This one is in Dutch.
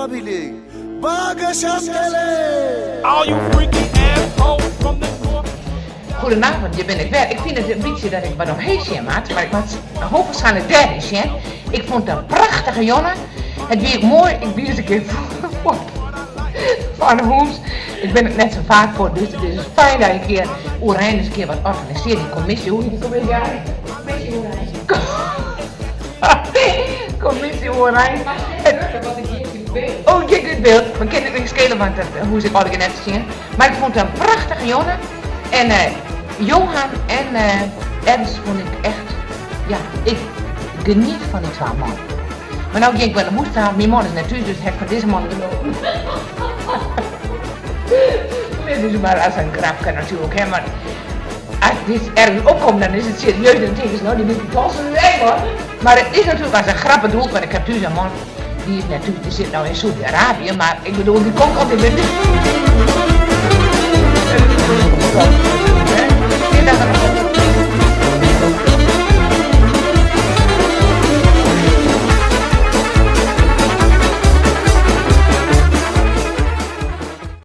Babile, Baga Shantele. All you freaky assholes from the north. Goedenavond, je bent het weer. Ik vind het een beetje dat ik wat omheen zie, maat. Maar ik was hoogstwaarschijnlijk derde zie. Ik vond het een prachtige jongen. Het weer mooi. Ik ben eens een keer van Hoens. Ik ben het net zo vaak voor, dus het is fijn dat je een keer Oerijn eens een keer wat organiseert. Die commissie, hoe heet die commissie eigenlijk? Commissie Oerijn. Commissie Oerijn. Oh, kijk dit beeld. Mijn kinderen niet schelen, want hoe ze het al net zien. Maar ik vond het een prachtige jongen. En Johan en Ernst vond ik echt, ja, ik geniet van die twee man. Maar nou denk ik wel, moest staan, mijn man is natuurlijk, dus heb ik van deze man gelopen. Dit is maar als een grapje natuurlijk, hè, maar als dit ergens opkomt, dan is het serieus en tegen nou, die moet ik toch zo weg hoor. Maar het is natuurlijk als een grap bedoeld, want ik heb dus een man, die is natuurlijk, die zit nou in Saudi-Arabië, maar ik bedoel, die komt altijd weer.